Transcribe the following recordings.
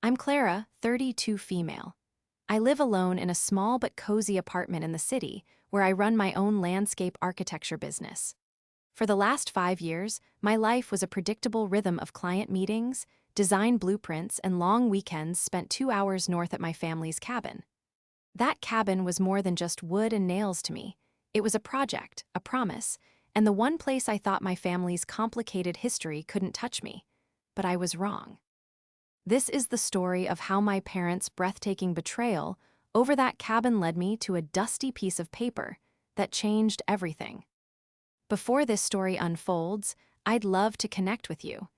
I'm Clara, 32 female. I live alone in a small but cozy apartment in the city where I run my own landscape architecture business. For the last 5 years, my life was a predictable rhythm of client meetings, design blueprints, and long weekends spent 2 hours north at my family's cabin. That cabin was more than just wood and nails to me. It was a project, a promise, and the one place I thought my family's complicated history couldn't touch me. But I was wrong. This is the story of how my parents' breathtaking betrayal over that cabin led me to a dusty piece of paper that changed everything. Before this story unfolds, I'd love to connect with you.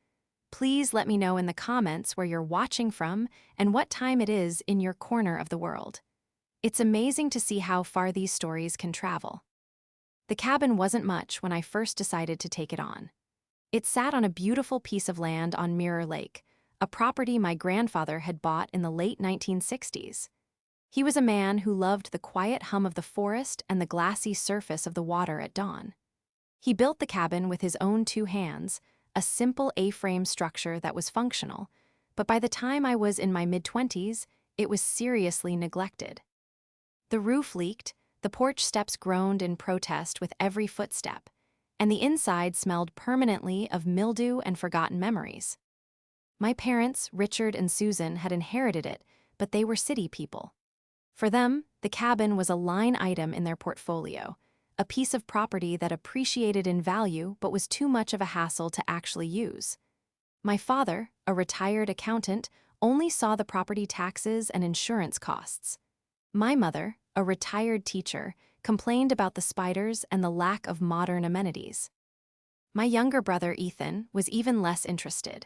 Please let me know in the comments where you're watching from and what time it is in your corner of the world. It's amazing to see how far these stories can travel. The cabin wasn't much when I first decided to take it on. It sat on a beautiful piece of land on Mirror Lake, a property my grandfather had bought in the late 1960s. He was a man who loved the quiet hum of the forest and the glassy surface of the water at dawn. He built the cabin with his own 2 hands, a simple A-frame structure that was functional, but by the time I was in my mid-20s, it was seriously neglected. The roof leaked, the porch steps groaned in protest with every footstep, and the inside smelled permanently of mildew and forgotten memories. My parents, Richard and Susan, had inherited it, but they were city people. For them, the cabin was a line item in their portfolio, a piece of property that appreciated in value but was too much of a hassle to actually use. My father, a retired accountant, only saw the property taxes and insurance costs. My mother, a retired teacher, complained about the spiders and the lack of modern amenities. My younger brother, Ethan, was even less interested.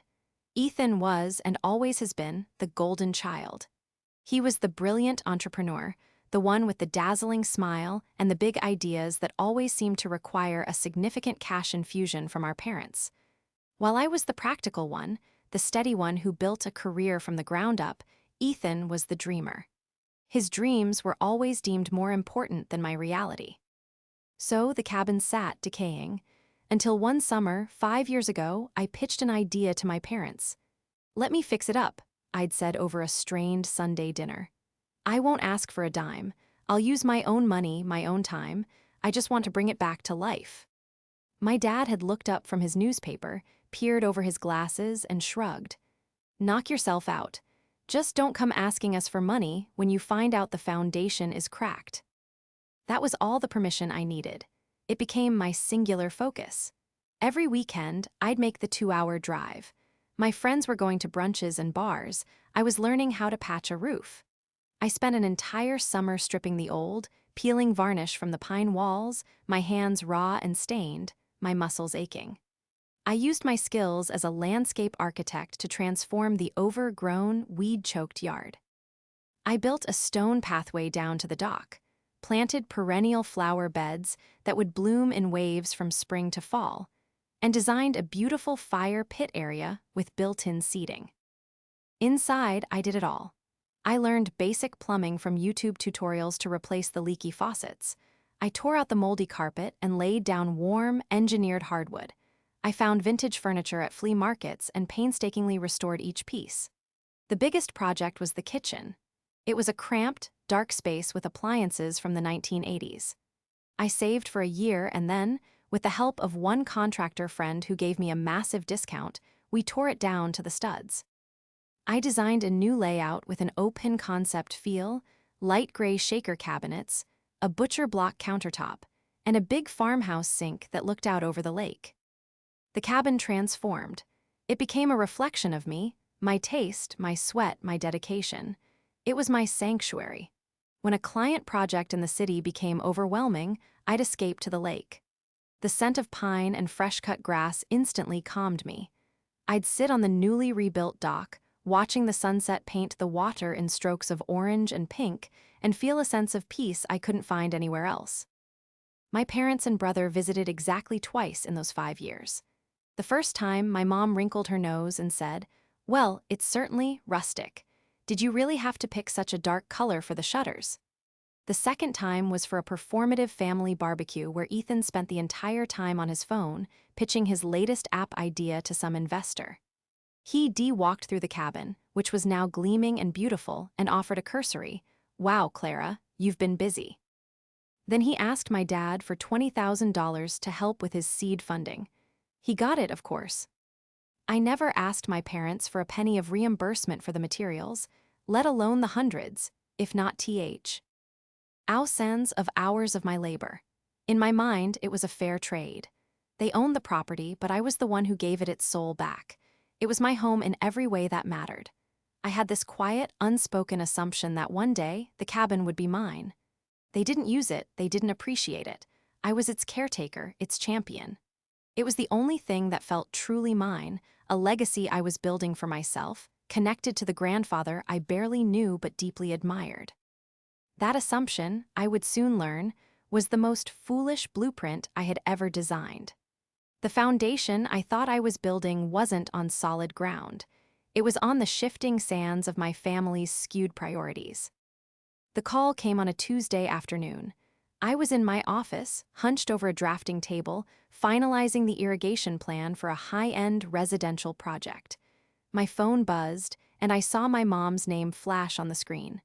Ethan was, and always has been, the golden child. He was the brilliant entrepreneur, the one with the dazzling smile and the big ideas that always seemed to require a significant cash infusion from our parents. While I was the practical one, the steady one who built a career from the ground up, Ethan was the dreamer. His dreams were always deemed more important than my reality. So the cabin sat decaying, until one summer, 5 years ago, I pitched an idea to my parents. "Let me fix it up," I'd said over a strained Sunday dinner. "I won't ask for a dime. I'll use my own money, my own time. I just want to bring it back to life." My dad had looked up from his newspaper, peered over his glasses, and shrugged. "Knock yourself out. Just don't come asking us for money when you find out the foundation is cracked." That was all the permission I needed. It became my singular focus. Every weekend, I'd make the 2-hour drive. My friends were going to brunches and bars. I was learning how to patch a roof. I spent an entire summer stripping the old, peeling varnish from the pine walls, my hands raw and stained, my muscles aching. I used my skills as a landscape architect to transform the overgrown, weed-choked yard. I built a stone pathway down to the dock, planted perennial flower beds that would bloom in waves from spring to fall, and designed a beautiful fire pit area with built-in seating. Inside, I did it all. I learned basic plumbing from YouTube tutorials to replace the leaky faucets. I tore out the moldy carpet and laid down warm, engineered hardwood. I found vintage furniture at flea markets and painstakingly restored each piece. The biggest project was the kitchen. It was a cramped, dark space with appliances from the 1980s. I saved for a year and then, with the help of one contractor friend who gave me a massive discount, we tore it down to the studs. I designed a new layout with an open concept feel, light gray shaker cabinets, a butcher block countertop, and a big farmhouse sink that looked out over the lake. The cabin transformed. It became a reflection of me, my taste, my sweat, my dedication. It was my sanctuary. When a client project in the city became overwhelming, I'd escape to the lake. The scent of pine and fresh-cut grass instantly calmed me. I'd sit on the newly rebuilt dock, watching the sunset paint the water in strokes of orange and pink, and feel a sense of peace I couldn't find anywhere else. My parents and brother visited exactly twice in those 5 years. The first time, my mom wrinkled her nose and said, "Well, it's certainly rustic. Did you really have to pick such a dark color for the shutters?" The second time was for a performative family barbecue where Ethan spent the entire time on his phone, pitching his latest app idea to some investor. He walked through the cabin, which was now gleaming and beautiful, and offered a cursory, "Wow, Clara, you've been busy." Then he asked my dad for $20,000 to help with his seed funding. He got it, of course. I never asked my parents for a penny of reimbursement for the materials, let alone the hundreds, if not thousands of hours of my labor. In my mind, it was a fair trade. They owned the property, but I was the one who gave it its soul back. It was my home in every way that mattered. I had this quiet, unspoken assumption that one day, the cabin would be mine. They didn't use it, they didn't appreciate it. I was its caretaker, its champion. It was the only thing that felt truly mine, a legacy I was building for myself, connected to the grandfather I barely knew but deeply admired. That assumption, I would soon learn, was the most foolish blueprint I had ever designed. The foundation I thought I was building wasn't on solid ground. It was on the shifting sands of my family's skewed priorities. The call came on a Tuesday afternoon. I was in my office, hunched over a drafting table, finalizing the irrigation plan for a high-end residential project. My phone buzzed, and I saw my mom's name flash on the screen.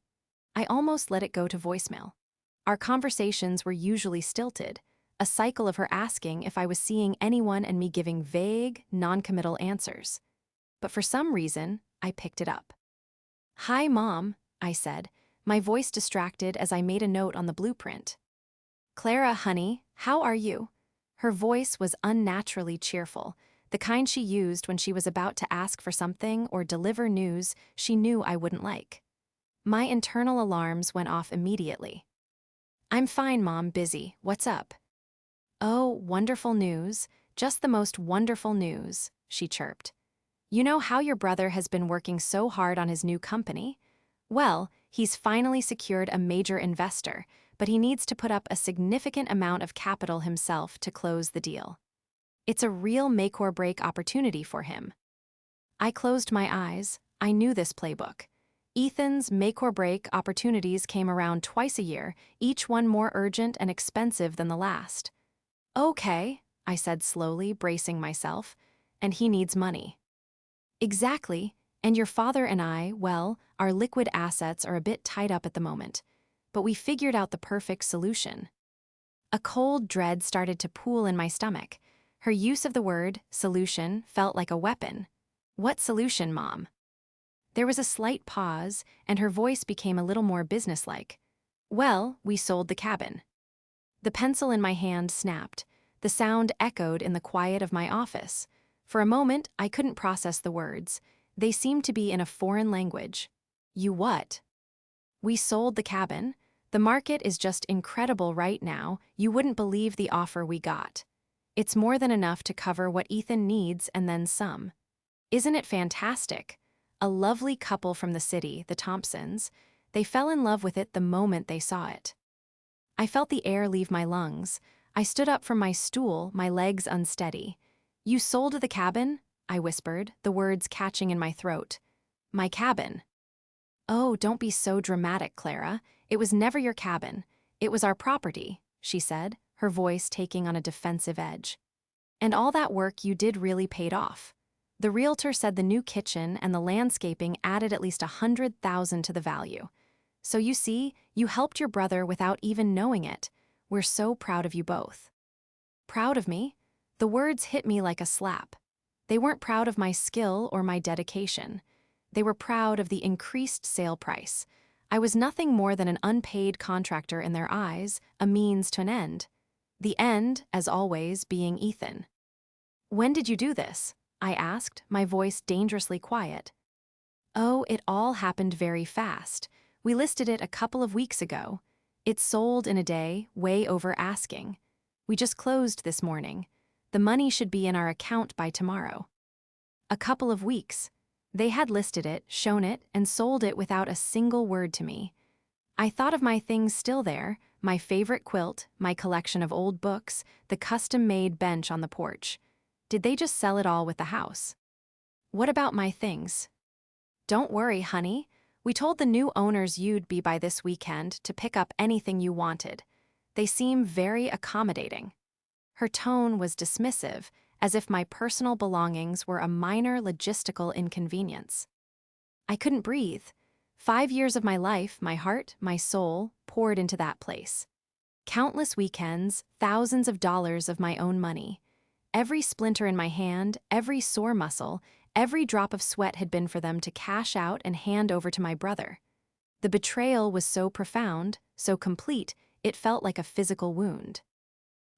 I almost let it go to voicemail. Our conversations were usually stilted, a cycle of her asking if I was seeing anyone and me giving vague, non-committal answers. But for some reason, I picked it up. "Hi, Mom," I said, my voice distracted as I made a note on the blueprint. "Clara, honey, how are you?" Her voice was unnaturally cheerful, the kind she used when she was about to ask for something or deliver news she knew I wouldn't like. My internal alarms went off immediately. "I'm fine, Mom, busy. What's up?" "Oh, wonderful news. Just the most wonderful news," she chirped. "You know how your brother has been working so hard on his new company? Well, he's finally secured a major investor, but he needs to put up a significant amount of capital himself to close the deal. It's a real make-or-break opportunity for him." I closed my eyes. I knew this playbook. Ethan's make-or-break opportunities came around twice a year, each one more urgent and expensive than the last. "Okay," I said slowly, bracing myself, "and he needs money." "Exactly, and your father and I, well, our liquid assets are a bit tied up at the moment. But we figured out the perfect solution." A cold dread started to pool in my stomach. Her use of the word solution felt like a weapon. "What solution, Mom?" There was a slight pause, and her voice became a little more businesslike. "Well, we sold the cabin." The pencil in my hand snapped. The sound echoed in the quiet of my office. For a moment, I couldn't process the words. They seemed to be in a foreign language. "You what?" "We sold the cabin. The market is just incredible right now. You wouldn't believe the offer we got. It's more than enough to cover what Ethan needs and then some. Isn't it fantastic? A lovely couple from the city, the Thompsons. They fell in love with it the moment they saw it." I felt the air leave my lungs. I stood up from my stool, my legs unsteady. "You sold the cabin?" I whispered, the words catching in my throat. "My cabin." "Oh, don't be so dramatic, Clara. It was never your cabin. It was our property," she said, her voice taking on a defensive edge. "And all that work you did really paid off. The realtor said the new kitchen and the landscaping added at least $100,000 to the value. So you see, you helped your brother without even knowing it. We're so proud of you both." Proud of me? The words hit me like a slap. They weren't proud of my skill or my dedication. They were proud of the increased sale price. I was nothing more than an unpaid contractor in their eyes, a means to an end. The end, as always, being Ethan. "When did you do this?" I asked, my voice dangerously quiet. "Oh, it all happened very fast. We listed it a couple of weeks ago. It sold in a day, way over asking. We just closed this morning. The money should be in our account by tomorrow." A couple of weeks. They had listed it, shown it, and sold it without a single word to me. I thought of my things still there, my favorite quilt, my collection of old books, the custom-made bench on the porch. Did they just sell it all with the house? "What about my things?" "Don't worry, honey. We told the new owners you'd be by this weekend to pick up anything you wanted. They seem very accommodating." Her tone was dismissive, as if my personal belongings were a minor logistical inconvenience. I couldn't breathe. 5 years of my life, my heart, my soul, poured into that place. Countless weekends, thousands of dollars of my own money. Every splinter in my hand, every sore muscle, every drop of sweat had been for them to cash out and hand over to my brother. The betrayal was so profound, so complete, it felt like a physical wound.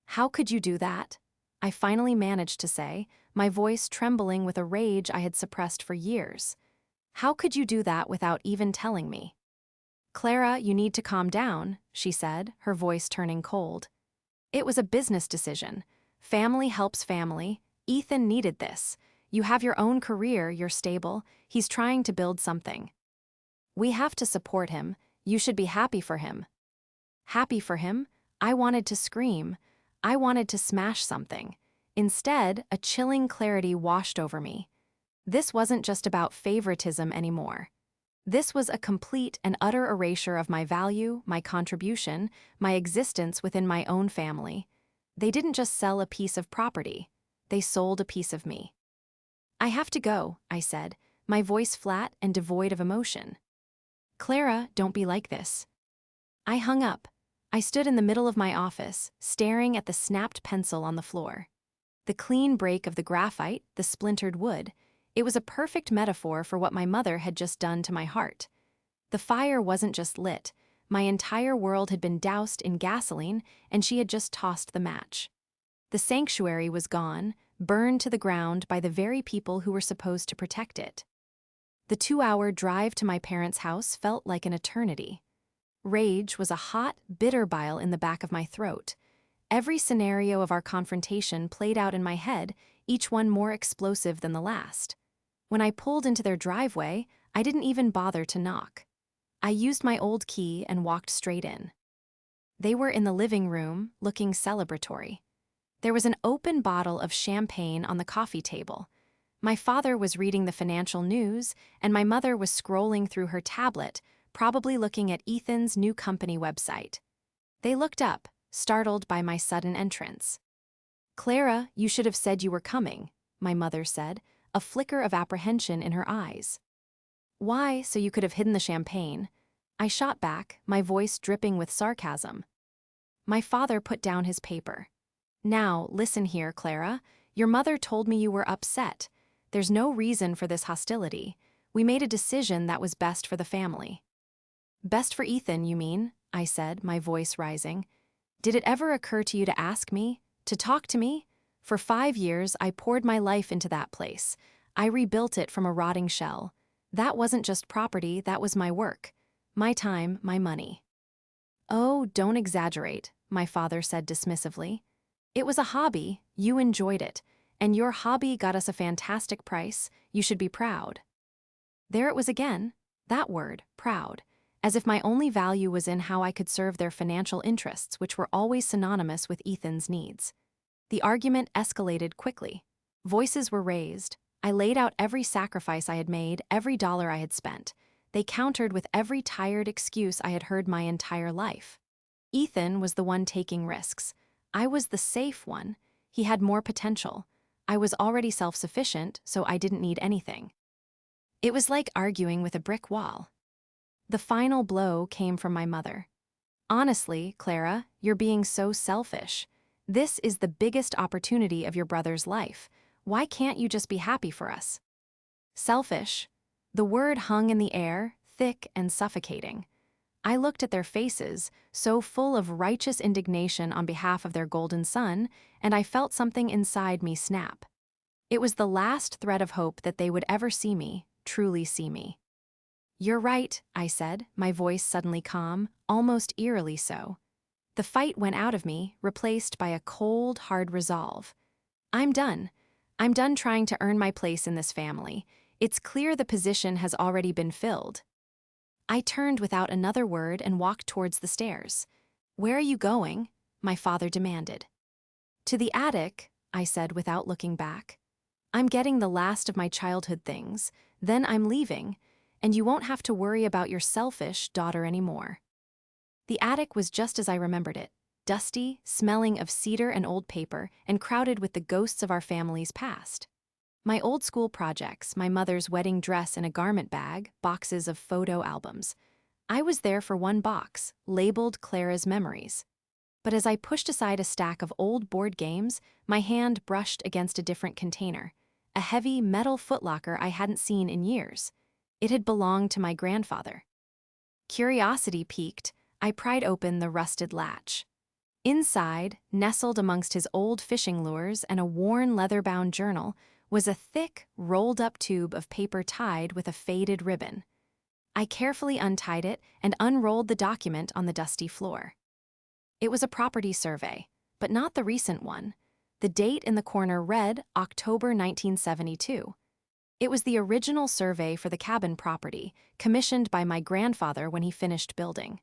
"How could you do that?" I finally managed to say, my voice trembling with a rage I had suppressed for years. "How could you do that without even telling me?" "Clara, you need to calm down," she said, her voice turning cold. "It was a business decision. Family helps family. Ethan needed this. You have your own career, you're stable. He's trying to build something. We have to support him. You should be happy for him." Happy for him? I wanted to scream. I wanted to smash something. Instead, a chilling clarity washed over me. This wasn't just about favoritism anymore. This was a complete and utter erasure of my value, my contribution, my existence within my own family. They didn't just sell a piece of property. They sold a piece of me. "I have to go," I said, my voice flat and devoid of emotion. "Clara, don't be like this." I hung up. I stood in the middle of my office, staring at the snapped pencil on the floor. The clean break of the graphite, the splintered wood, it was a perfect metaphor for what my mother had just done to my heart. The fire wasn't just lit. My entire world had been doused in gasoline, and she had just tossed the match. The sanctuary was gone, burned to the ground by the very people who were supposed to protect it. The 2-hour drive to my parents' house felt like an eternity. Rage was a hot, bitter bile in the back of my throat. Every scenario of our confrontation played out in my head, each one more explosive than the last. When I pulled into their driveway, I didn't even bother to knock. I used my old key and walked straight in. They were in the living room, looking celebratory. There was an open bottle of champagne on the coffee table. My father was reading the financial news, and my mother was scrolling through her tablet, probably looking at Ethan's new company website. They looked up, startled by my sudden entrance. "Clara, you should have said you were coming," my mother said, a flicker of apprehension in her eyes. "Why, so you could have hidden the champagne?" I shot back, my voice dripping with sarcasm. My father put down his paper. "Now, listen here, Clara. Your mother told me you were upset. There's no reason for this hostility. We made a decision that was best for the family." "Best for Ethan, you mean?" I said, my voice rising. "Did it ever occur to you to ask me? To talk to me? For 5 years, I poured my life into that place. I rebuilt it from a rotting shell. That wasn't just property, that was my work. My time, my money." "Oh, don't exaggerate," my father said dismissively. "It was a hobby, you enjoyed it, and your hobby got us a fantastic price. You should be proud." There it was again, that word, proud. As if my only value was in how I could serve their financial interests, which were always synonymous with Ethan's needs. The argument escalated quickly. Voices were raised. I laid out every sacrifice I had made, every dollar I had spent. They countered with every tired excuse I had heard my entire life. Ethan was the one taking risks. I was the safe one. He had more potential. I was already self-sufficient, so I didn't need anything. It was like arguing with a brick wall. The final blow came from my mother. "Honestly, Clara, you're being so selfish. This is the biggest opportunity of your brother's life. Why can't you just be happy for us?" Selfish. The word hung in the air, thick and suffocating. I looked at their faces, so full of righteous indignation on behalf of their golden son, and I felt something inside me snap. It was the last thread of hope that they would ever see me, truly see me. "You're right," I said, my voice suddenly calm, almost eerily so. The fight went out of me, replaced by a cold, hard resolve. I'm done. I'm done trying to earn my place in this family. It's clear the position has already been filled. I turned without another word and walked towards the stairs. "Where are you going?" my father demanded. "To the attic," I said without looking back. "I'm getting the last of my childhood things, then I'm leaving, and you won't have to worry about your selfish daughter anymore." The attic was just as I remembered it. dusty, smelling of cedar and old paper, and crowded with the ghosts of our family's past. My old school projects, my mother's wedding dress in a garment bag, boxes of photo albums. I was there for one box, labeled Clara's Memories. But as I pushed aside a stack of old board games, my hand brushed against a different container, a heavy metal footlocker I hadn't seen in years. It had belonged to my grandfather. Curiosity piqued, I pried open the rusted latch. Inside, nestled amongst his old fishing lures and a worn leather-bound journal, was a thick, rolled-up tube of paper tied with a faded ribbon. I carefully untied it and unrolled the document on the dusty floor. It was a property survey, but not the recent one. The date in the corner read October 1972. It was the original survey for the cabin property, commissioned by my grandfather when he finished building.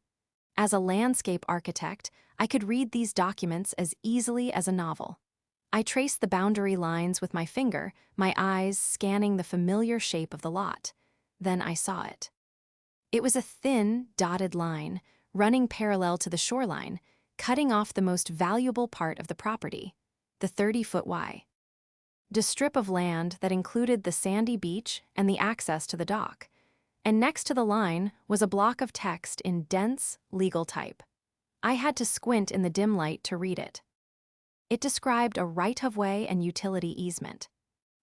As a landscape architect, I could read these documents as easily as a novel. I traced the boundary lines with my finger, my eyes scanning the familiar shape of the lot. Then I saw it. It was a thin, dotted line, running parallel to the shoreline, cutting off the most valuable part of the property, the 30-foot Y. The strip of land that included the sandy beach and the access to the dock. And next to the line was a block of text in dense, legal type. I had to squint in the dim light to read it. It described a right-of-way and utility easement.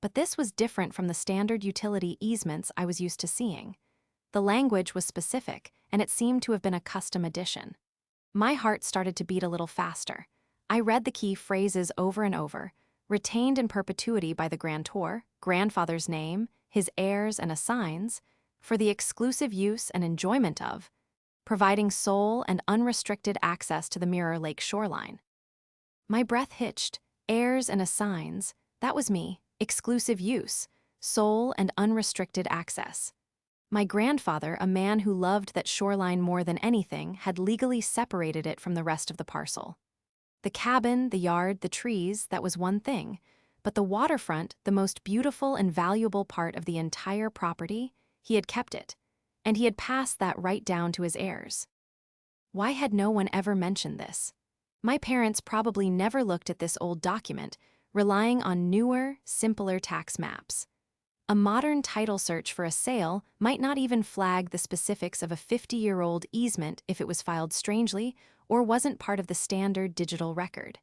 But this was different from the standard utility easements I was used to seeing. The language was specific, and it seemed to have been a custom edition. My heart started to beat a little faster. I read the key phrases over and over, retained in perpetuity by the grantor, grandfather's name, his heirs and assigns, for the exclusive use and enjoyment of, providing sole and unrestricted access to the Mirror Lake shoreline. My breath hitched. Heirs and assigns, that was me. Exclusive use, sole and unrestricted access. My grandfather, a man who loved that shoreline more than anything, had legally separated it from the rest of the parcel. The cabin, the yard, the trees, that was one thing. But the waterfront, the most beautiful and valuable part of the entire property, he had kept it. And he had passed that right down to his heirs. Why had no one ever mentioned this? My parents probably never looked at this old document, relying on newer, simpler tax maps. A modern title search for a sale might not even flag the specifics of a 50-year-old easement if it was filed strangely or wasn't part of the standard digital record.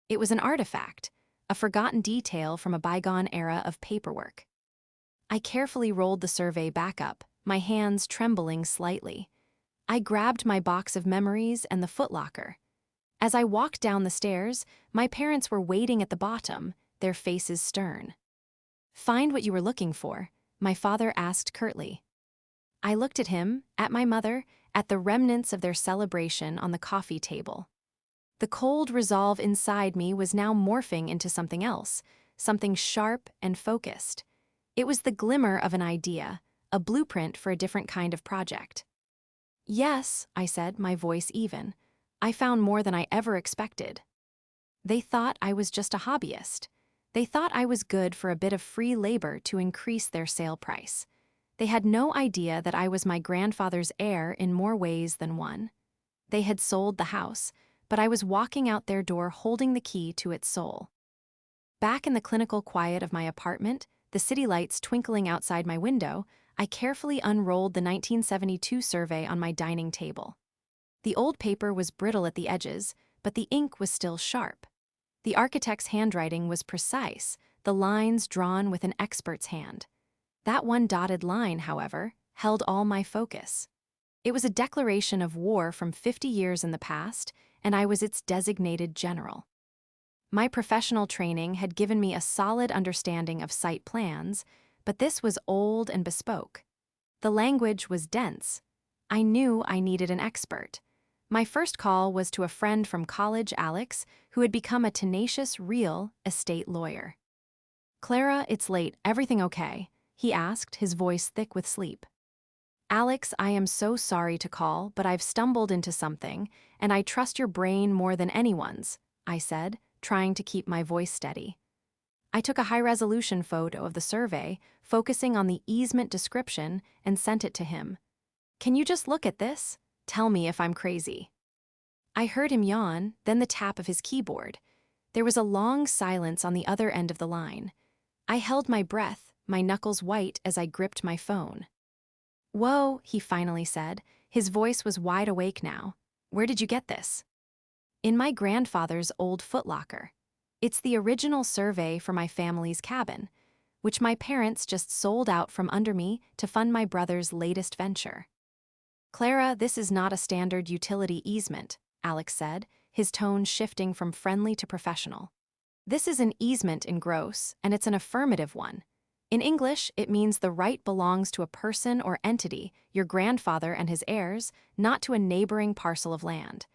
It was an artifact, a forgotten detail from a bygone era of paperwork. I carefully rolled the survey back up, my hands trembling slightly. I grabbed my box of memories and the footlocker. As I walked down the stairs, my parents were waiting at the bottom, their faces stern. "Find what you were looking for?" my father asked curtly. I looked at him, at my mother, at the remnants of their celebration on the coffee table. The cold resolve inside me was now morphing into something else, something sharp and focused. It was the glimmer of an idea, a blueprint for a different kind of project. "Yes," I said, my voice even. "I found more than I ever expected." They thought I was just a hobbyist. They thought I was good for a bit of free labor to increase their sale price. They had no idea that I was my grandfather's heir in more ways than one. They had sold the house, but I was walking out their door holding the key to its soul. Back in the clinical quiet of my apartment, the city lights twinkling outside my window, I carefully unrolled the 1972 survey on my dining table. The old paper was brittle at the edges, but the ink was still sharp. The architect's handwriting was precise, the lines drawn with an expert's hand. That one dotted line, however, held all my focus. It was a declaration of war from 50 years in the past, and I was its designated general. My professional training had given me a solid understanding of site plans, but this was old and bespoke. The language was dense. I knew I needed an expert. My first call was to a friend from college, Alex, who had become a tenacious, real estate lawyer. "Clara, it's late. Everything okay?" he asked, his voice thick with sleep. "Alex, I am so sorry to call, but I've stumbled into something, and I trust your brain more than anyone's," I said, trying to keep my voice steady. I took a high-resolution photo of the survey, focusing on the easement description, and sent it to him. "Can you just look at this? Tell me if I'm crazy." I heard him yawn, then the tap of his keyboard. There was a long silence on the other end of the line. I held my breath, my knuckles white as I gripped my phone. "Whoa," he finally said. His voice was wide awake now. "Where did you get this?" "In my grandfather's old footlocker. It's the original survey for my family's cabin, which my parents just sold out from under me to fund my brother's latest venture." "Clara, this is not a standard utility easement," Alex said, his tone shifting from friendly to professional. "This is an easement in gross, and it's an affirmative one. In English, it means the right belongs to a person or entity, your grandfather and his heirs, not to a neighboring parcel of land.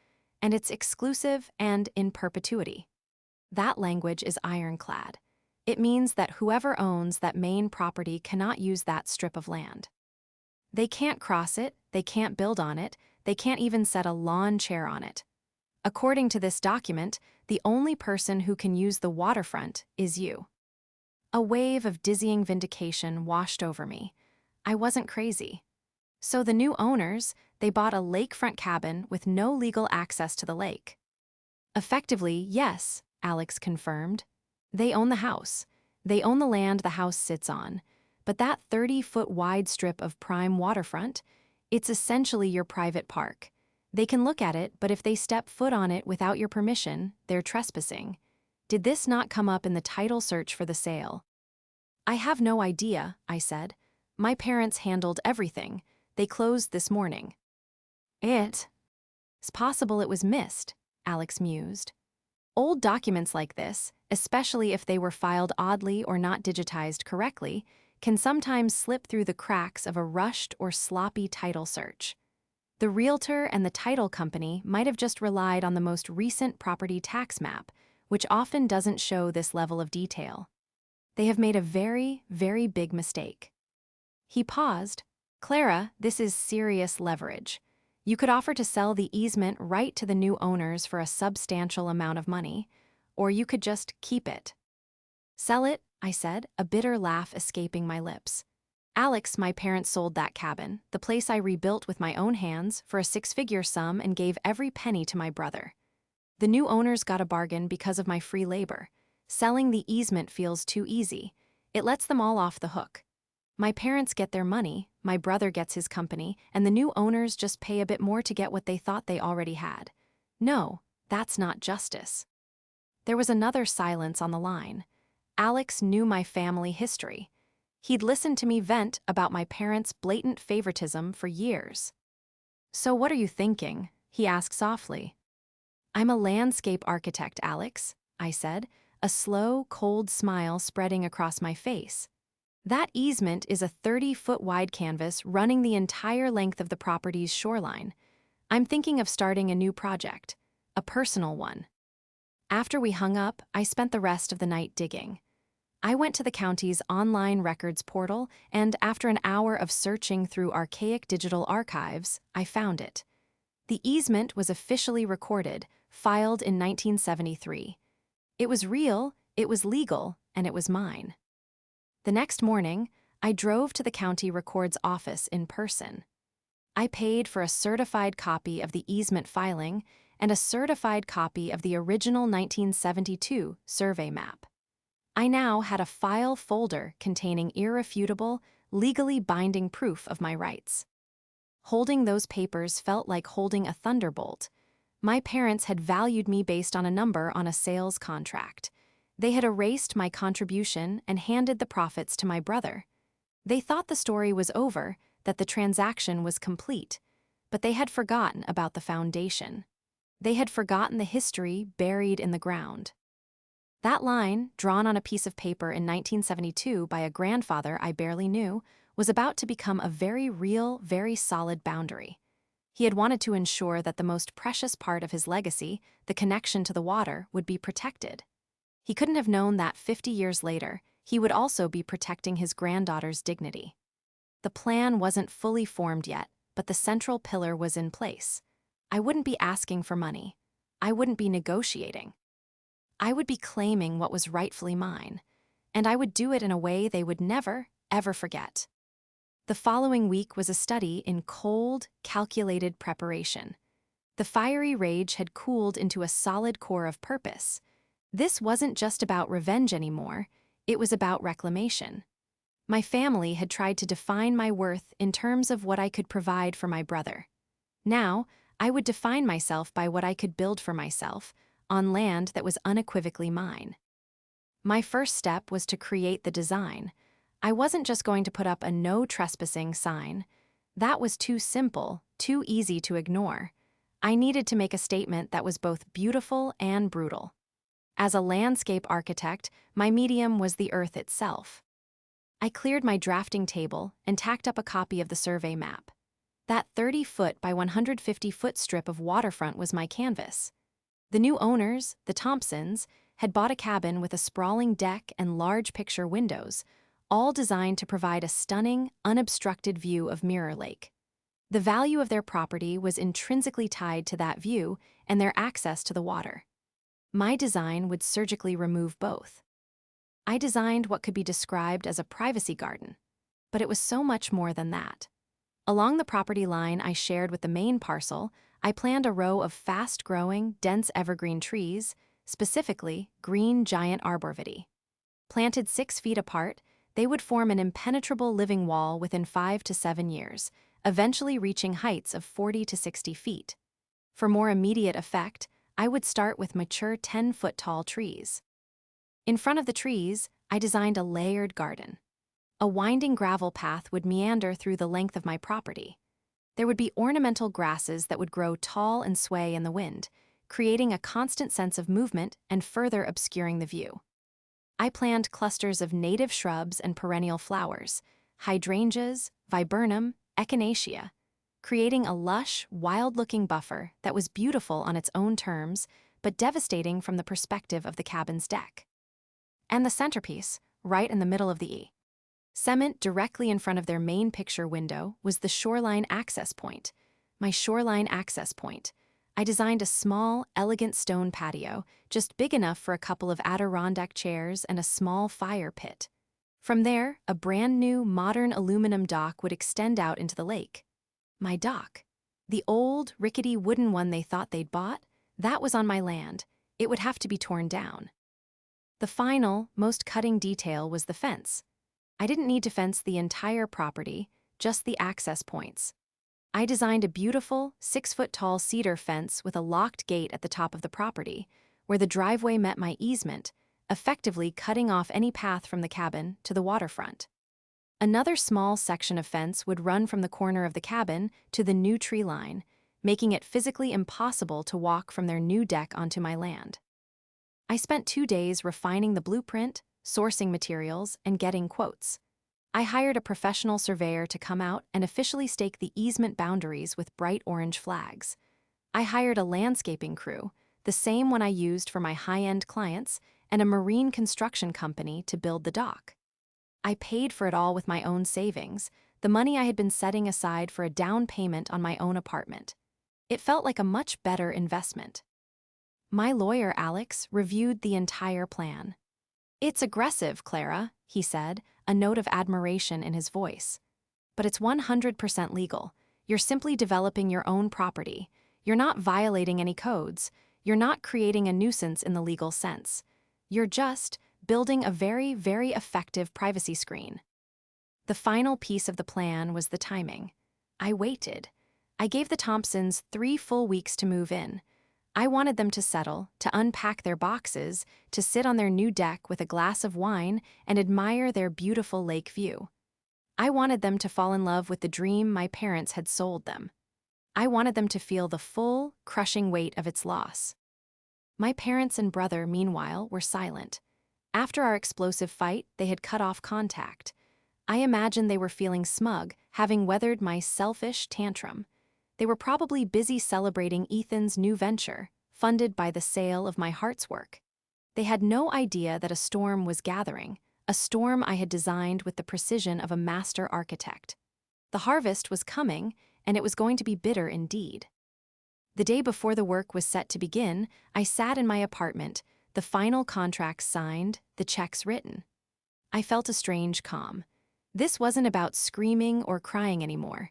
And it's exclusive and in perpetuity." That language is ironclad. It means that whoever owns that main property cannot use that strip of land. They can't cross it, they can't build on it, they can't even set a lawn chair on it. According to this document, the only person who can use the waterfront is you. A wave of dizzying vindication washed over me. I wasn't crazy. So the new owners, they bought a lakefront cabin with no legal access to the lake. "Effectively, yes," Alex confirmed. "They own the house. They own the land the house sits on. But that 30-foot wide strip of prime waterfront, it's essentially your private park. They can look at it, but if they step foot on it without your permission, they're trespassing. Did this not come up in the title search for the sale?" "I have no idea," I said. "My parents handled everything. They closed this morning." "It's possible it was missed," Alex mused. "Old documents like this, especially if they were filed oddly or not digitized correctly, can sometimes slip through the cracks of a rushed or sloppy title search. The realtor and the title company might have just relied on the most recent property tax map, which often doesn't show this level of detail. They have made a very, very big mistake." He paused. "Clara, this is serious leverage. You could offer to sell the easement right to the new owners for a substantial amount of money, or you could just keep it." "Sell it," I said, a bitter laugh escaping my lips. "Alex, my parents sold that cabin, the place I rebuilt with my own hands, for a six-figure sum and gave every penny to my brother. The new owners got a bargain because of my free labor. Selling the easement feels too easy. It lets them all off the hook. My parents get their money, my brother gets his company, and the new owners just pay a bit more to get what they thought they already had. No, that's not justice." There was another silence on the line. Alex knew my family history. He'd listened to me vent about my parents' blatant favoritism for years. "So what are you thinking?" he asked softly. "I'm a landscape architect, Alex," I said, a slow, cold smile spreading across my face. "That easement is a 30-foot wide canvas running the entire length of the property's shoreline. I'm thinking of starting a new project, a personal one." After we hung up, I spent the rest of the night digging. I went to the county's online records portal, and after an hour of searching through archaic digital archives, I found it. The easement was officially recorded, filed in 1973. It was real, it was legal, and it was mine. The next morning, I drove to the county records office in person. I paid for a certified copy of the easement filing and a certified copy of the original 1972 survey map. I now had a file folder containing irrefutable, legally binding proof of my rights. Holding those papers felt like holding a thunderbolt. My parents had valued me based on a number on a sales contract. They had erased my contribution and handed the profits to my brother. They thought the story was over, that the transaction was complete, but they had forgotten about the foundation. They had forgotten the history buried in the ground. That line, drawn on a piece of paper in 1972 by a grandfather I barely knew, was about to become a very real, very solid boundary. He had wanted to ensure that the most precious part of his legacy, the connection to the water, would be protected. He couldn't have known that 50 years later, he would also be protecting his granddaughter's dignity. The plan wasn't fully formed yet, but the central pillar was in place. I wouldn't be asking for money. I wouldn't be negotiating. I would be claiming what was rightfully mine, and I would do it in a way they would never, ever forget. The following week was a study in cold, calculated preparation. The fiery rage had cooled into a solid core of purpose. This wasn't just about revenge anymore, it was about reclamation. My family had tried to define my worth in terms of what I could provide for my brother. Now, I would define myself by what I could build for myself, on land that was unequivocally mine. My first step was to create the design. I wasn't just going to put up a no trespassing sign. That was too simple, too easy to ignore. I needed to make a statement that was both beautiful and brutal. As a landscape architect, my medium was the earth itself. I cleared my drafting table and tacked up a copy of the survey map. That 30-foot by 150-foot strip of waterfront was my canvas. The new owners, the Thompsons, had bought a cabin with a sprawling deck and large picture windows, all designed to provide a stunning, unobstructed view of Mirror Lake. The value of their property was intrinsically tied to that view and their access to the water. My design would surgically remove both. I designed what could be described as a privacy garden, but it was so much more than that. Along the property line I shared with the main parcel, I planned a row of fast-growing, dense evergreen trees, specifically green giant arborvitae. Planted 6 feet apart, they would form an impenetrable living wall within 5 to 7 years, eventually reaching heights of 40 to 60 feet. For more immediate effect, I would start with mature 10-foot-tall trees. In front of the trees, I designed a layered garden. A winding gravel path would meander through the length of my property. There would be ornamental grasses that would grow tall and sway in the wind, creating a constant sense of movement and further obscuring the view. I planned clusters of native shrubs and perennial flowers, hydrangeas, viburnum, echinacea, creating a lush, wild-looking buffer that was beautiful on its own terms, but devastating from the perspective of the cabin's deck. And the centerpiece, right in the middle of the cement directly in front of their main picture window, was the shoreline access point. My shoreline access point. I designed a small, elegant stone patio, just big enough for a couple of Adirondack chairs and a small fire pit. From there, a brand new, modern aluminum dock would extend out into the lake. My dock. The old, rickety wooden one they thought they'd bought, that was on my land. It would have to be torn down. The final, most cutting detail was the fence. I didn't need to fence the entire property, just the access points. I designed a beautiful, 6-foot-tall cedar fence with a locked gate at the top of the property, where the driveway met my easement, effectively cutting off any path from the cabin to the waterfront. Another small section of fence would run from the corner of the cabin to the new tree line, making it physically impossible to walk from their new deck onto my land. I spent 2 days refining the blueprint, sourcing materials, and getting quotes. I hired a professional surveyor to come out and officially stake the easement boundaries with bright orange flags. I hired a landscaping crew, the same one I used for my high-end clients, and a marine construction company to build the dock. I paid for it all with my own savings, the money I had been setting aside for a down payment on my own apartment. It felt like a much better investment. My lawyer, Alex, reviewed the entire plan. "It's aggressive, Clara," he said, a note of admiration in his voice. "But it's 100% legal. You're simply developing your own property. You're not violating any codes. You're not creating a nuisance in the legal sense. You're just building a very, very effective privacy screen." The final piece of the plan was the timing. I waited. I gave the Thompsons 3 full weeks to move in. I wanted them to settle, to unpack their boxes, to sit on their new deck with a glass of wine and admire their beautiful lake view. I wanted them to fall in love with the dream my parents had sold them. I wanted them to feel the full, crushing weight of its loss. My parents and brother, meanwhile, were silent. After our explosive fight, they had cut off contact. I imagined they were feeling smug, having weathered my selfish tantrum. They were probably busy celebrating Ethan's new venture, funded by the sale of my heart's work. They had no idea that a storm was gathering, a storm I had designed with the precision of a master architect. The harvest was coming, and it was going to be bitter indeed. The day before the work was set to begin, I sat in my apartment, the final contracts signed, the checks written. I felt a strange calm. This wasn't about screaming or crying anymore.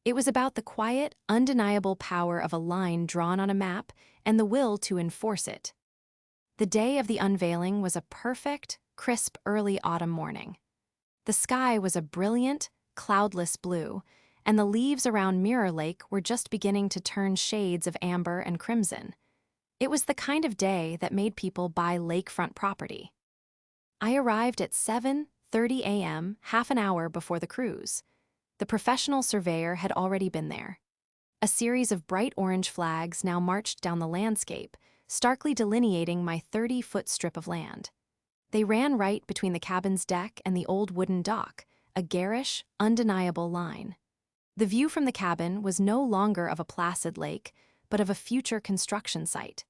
It was about the quiet, undeniable power of a line drawn on a map and the will to enforce it. The day of the unveiling was a perfect, crisp early autumn morning. The sky was a brilliant, cloudless blue, and the leaves around Mirror Lake were just beginning to turn shades of amber and crimson. It was the kind of day that made people buy lakefront property. I arrived at 7:30 a.m., half an hour before the cruise. The professional surveyor had already been there. A series of bright orange flags now marched down the landscape, starkly delineating my 30-foot strip of land. They ran right between the cabin's deck and the old wooden dock, a garish, undeniable line. The view from the cabin was no longer of a placid lake, but of a future construction site.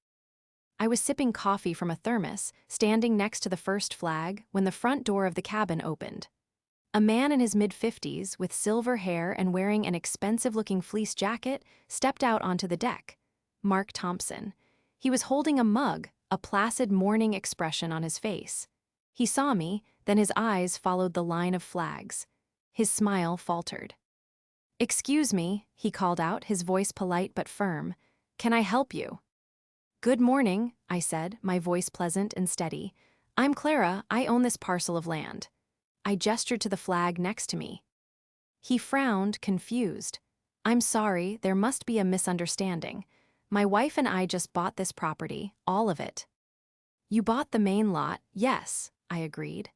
I was sipping coffee from a thermos, standing next to the first flag, when the front door of the cabin opened. A man in his mid-50s, with silver hair and wearing an expensive-looking fleece jacket, stepped out onto the deck. Mark Thompson. He was holding a mug, a placid morning expression on his face. He saw me, then his eyes followed the line of flags. His smile faltered. "Excuse me," he called out, his voice polite but firm. "Can I help you?" "Good morning," I said, my voice pleasant and steady. "I'm Clara, I own this parcel of land." I gestured to the flag next to me. He frowned, confused. "I'm sorry, there must be a misunderstanding. My wife and I just bought this property, all of it." "You bought the main lot, yes," I agreed.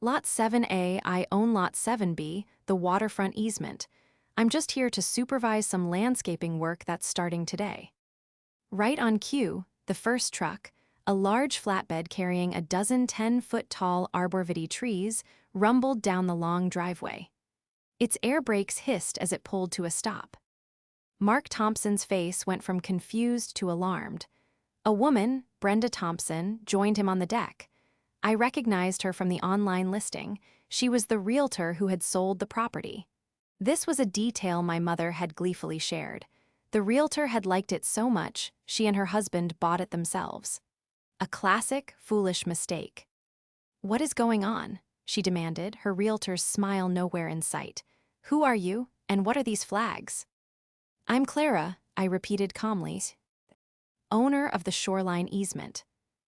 "Lot 7A, I own Lot 7B, the waterfront easement. I'm just here to supervise some landscaping work that's starting today." Right on cue, the first truck, a large flatbed carrying a dozen 10-foot-tall arborvitae trees, rumbled down the long driveway. Its air brakes hissed as it pulled to a stop. Mark Thompson's face went from confused to alarmed. A woman, Brenda Thompson, joined him on the deck. I recognized her from the online listing. She was the realtor who had sold the property. This was a detail my mother had gleefully shared. The realtor had liked it so much, she and her husband bought it themselves. A classic, foolish mistake. "What is going on?" she demanded, her realtor's smile nowhere in sight. "Who are you, and what are these flags?" "I'm Clara," I repeated calmly, "owner of the shoreline easement.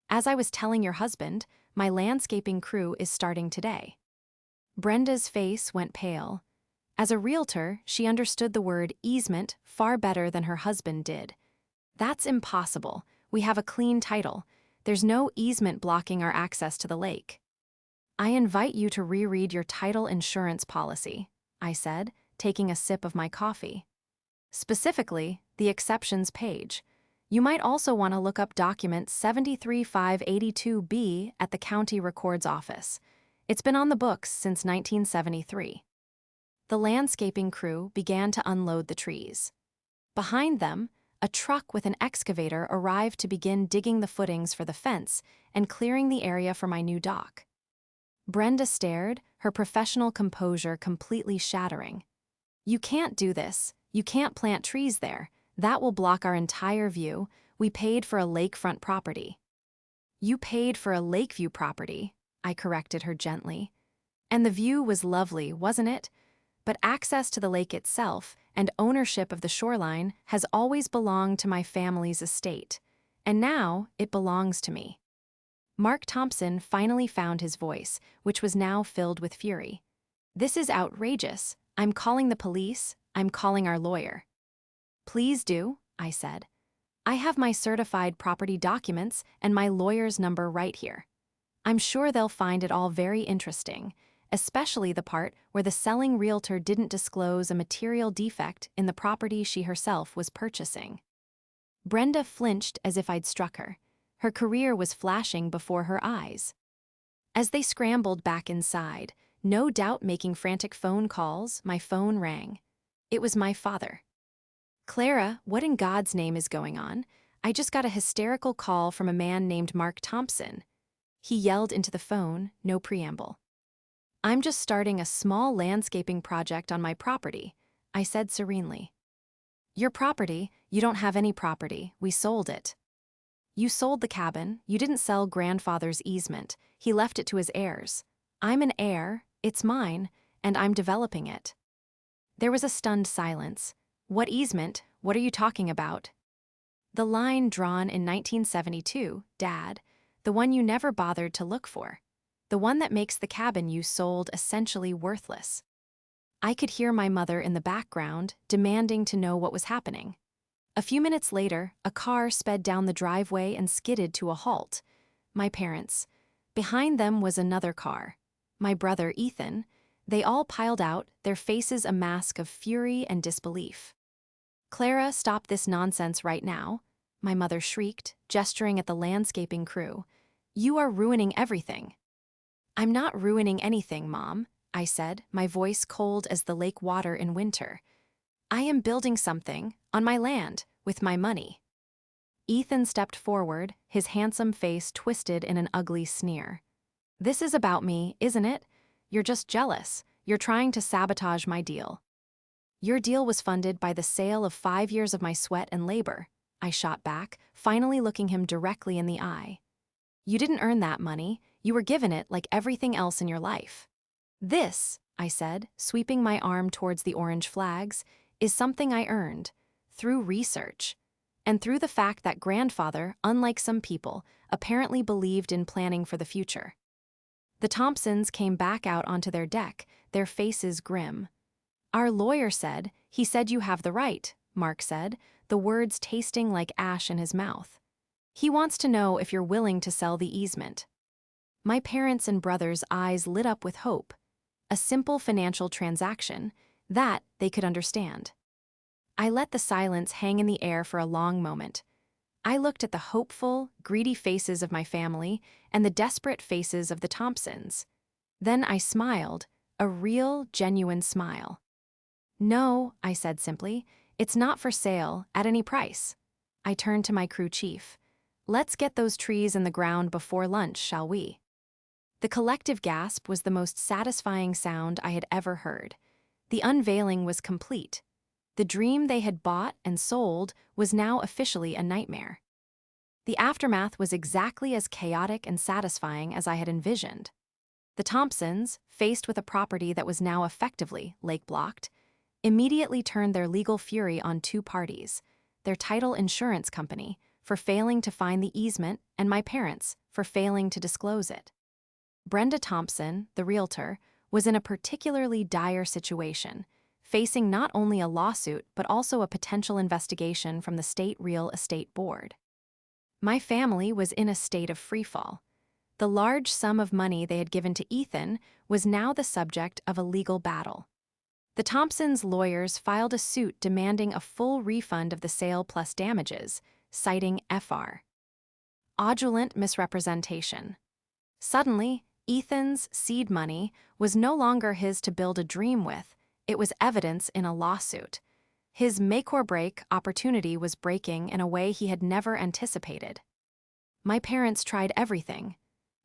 As I was telling your husband, my landscaping crew is starting today." Brenda's face went pale. As a realtor, she understood the word easement far better than her husband did. "That's impossible. We have a clean title. There's no easement blocking our access to the lake." "I invite you to reread your title insurance policy," I said, taking a sip of my coffee. "Specifically, the exceptions page. You might also want to look up document 73582B at the county records office. It's been on the books since 1973. The landscaping crew began to unload the trees. Behind them, a truck with an excavator arrived to begin digging the footings for the fence and clearing the area for my new dock. Brenda stared, her professional composure completely shattering. "You can't do this. You can't plant trees there. That will block our entire view. We paid for a lakefront property." "You paid for a lakeview property," I corrected her gently. "And the view was lovely, wasn't it? But access to the lake itself and ownership of the shoreline has always belonged to my family's estate. And now it belongs to me." Mark Thompson finally found his voice, which was now filled with fury. "This is outrageous. I'm calling the police. I'm calling our lawyer." "Please do," I said. "I have my certified property documents and my lawyer's number right here. I'm sure they'll find it all very interesting, especially the part where the selling realtor didn't disclose a material defect in the property she herself was purchasing." Brenda flinched as if I'd struck her. Her career was flashing before her eyes. As they scrambled back inside, no doubt making frantic phone calls, my phone rang. It was my father. "Clara, what in God's name is going on? I just got a hysterical call from a man named Mark Thompson." He yelled into the phone, no preamble. "I'm just starting a small landscaping project on my property," I said serenely. "Your property? You don't have any property. We sold it." "You sold the cabin. You didn't sell grandfather's easement. He left it to his heirs. I'm an heir, it's mine, and I'm developing it." There was a stunned silence. What easement? What are you talking about? The line drawn in 1972, Dad. The one you never bothered to look for. The one that makes the cabin you sold essentially worthless. I could hear my mother in the background, demanding to know what was happening. A few minutes later, a car sped down the driveway and skidded to a halt. My parents. Behind them was another car. My brother, Ethan. They all piled out, their faces a mask of fury and disbelief. "Clara, stop this nonsense right now," my mother shrieked, gesturing at the landscaping crew. "You are ruining everything." "I'm not ruining anything, Mom," I said, my voice cold as the lake water in winter. "I am building something, on my land, with my money." Ethan stepped forward, his handsome face twisted in an ugly sneer. "This is about me, isn't it? You're just jealous. You're trying to sabotage my deal." "Your deal was funded by the sale of 5 years of my sweat and labor," I shot back, finally looking him directly in the eye. "You didn't earn that money. You were given it like everything else in your life." "This," I said, sweeping my arm towards the orange flags, "is something I earned. Through research. And through the fact that grandfather, unlike some people, apparently believed in planning for the future." The Thompsons came back out onto their deck, their faces grim. "Our lawyer said, he said you have the right," Mark said, the words tasting like ash in his mouth. "He wants to know if you're willing to sell the easement." My parents' and brothers' eyes lit up with hope. A simple financial transaction, that they could understand. I let the silence hang in the air for a long moment. I looked at the hopeful, greedy faces of my family and the desperate faces of the Thompsons. Then I smiled, a real, genuine smile. "No," I said simply, "it's not for sale, at any price." I turned to my crew chief. "Let's get those trees in the ground before lunch, shall we?" The collective gasp was the most satisfying sound I had ever heard. The unveiling was complete. The dream they had bought and sold was now officially a nightmare. The aftermath was exactly as chaotic and satisfying as I had envisioned. The Thompsons, faced with a property that was now effectively lake-blocked, immediately turned their legal fury on two parties: their title insurance company, for failing to find the easement, and my parents, for failing to disclose it. Brenda Thompson, the realtor, was in a particularly dire situation, facing not only a lawsuit but also a potential investigation from the State Real Estate Board. My family was in a state of freefall. The large sum of money they had given to Ethan was now the subject of a legal battle. The Thompsons' lawyers filed a suit demanding a full refund of the sale plus damages, citing FR. Fraudulent misrepresentation. Suddenly, Ethan's seed money was no longer his to build a dream with, it was evidence in a lawsuit. His make-or-break opportunity was breaking in a way he had never anticipated. My parents tried everything.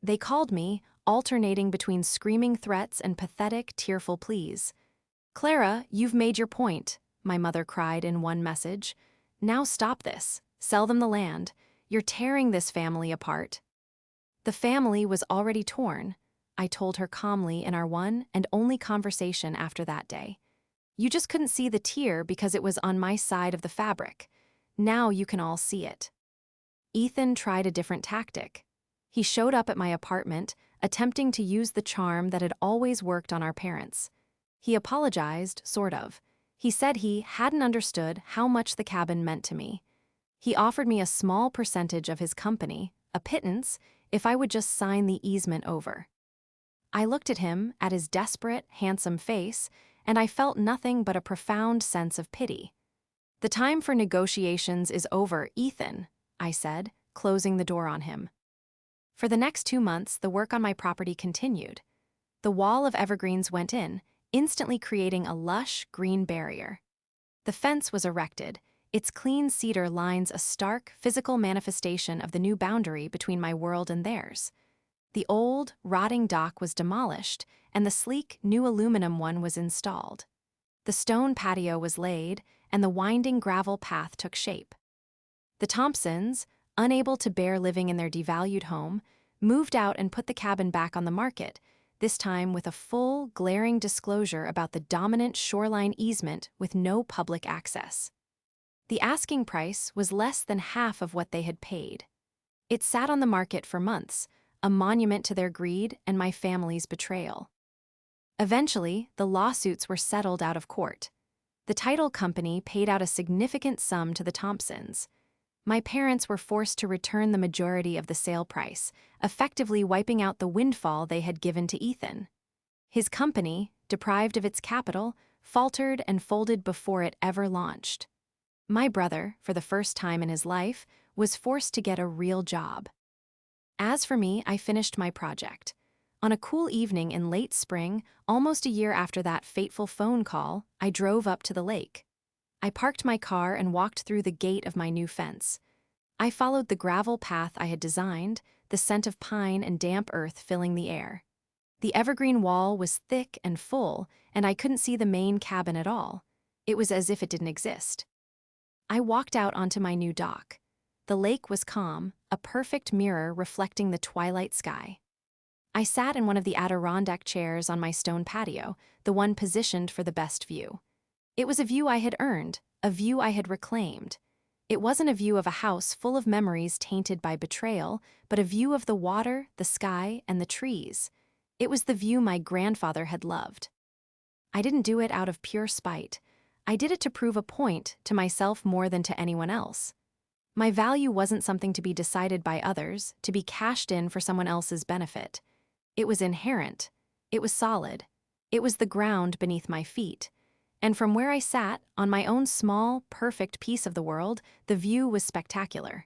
They called me, alternating between screaming threats and pathetic, tearful pleas. "Clara, you've made your point," my mother cried in one message. "Now stop this. Sell them the land. You're tearing this family apart." The family was already torn, I told her calmly in our one and only conversation after that day. "You just couldn't see the tear because it was on my side of the fabric. Now you can all see it." Ethan tried a different tactic. He showed up at my apartment, attempting to use the charm that had always worked on our parents. He apologized, sort of. He said he hadn't understood how much the cabin meant to me. He offered me a small percentage of his company, a pittance, if I would just sign the easement over. I looked at him, at his desperate, handsome face, and I felt nothing but a profound sense of pity. "The time for negotiations is over, Ethan," I said, closing the door on him. For the next 2 months, the work on my property continued. The wall of evergreens went in, instantly creating a lush, green barrier. The fence was erected. Its clean cedar lines a stark, physical manifestation of the new boundary between my world and theirs. The old, rotting dock was demolished, and the sleek, new aluminum one was installed. The stone patio was laid, and the winding gravel path took shape. The Thompsons, unable to bear living in their devalued home, moved out and put the cabin back on the market, this time with a full, glaring disclosure about the dominant shoreline easement with no public access. The asking price was less than half of what they had paid. It sat on the market for months, a monument to their greed and my family's betrayal. Eventually, the lawsuits were settled out of court. The title company paid out a significant sum to the Thompsons. My parents were forced to return the majority of the sale price, effectively wiping out the windfall they had given to Ethan. His company, deprived of its capital, faltered and folded before it ever launched. My brother, for the first time in his life, was forced to get a real job. As for me, I finished my project. On a cool evening in late spring, almost a year after that fateful phone call, I drove up to the lake. I parked my car and walked through the gate of my new fence. I followed the gravel path I had designed, the scent of pine and damp earth filling the air. The evergreen wall was thick and full, and I couldn't see the main cabin at all. It was as if it didn't exist. I walked out onto my new dock. The lake was calm, a perfect mirror reflecting the twilight sky. I sat in one of the Adirondack chairs on my stone patio, the one positioned for the best view. It was a view I had earned, a view I had reclaimed. It wasn't a view of a house full of memories tainted by betrayal, but a view of the water, the sky, and the trees. It was the view my grandfather had loved. I didn't do it out of pure spite. I did it to prove a point to myself more than to anyone else. My value wasn't something to be decided by others, to be cashed in for someone else's benefit. It was inherent. It was solid. It was the ground beneath my feet. And from where I sat, on my own small, perfect piece of the world, the view was spectacular.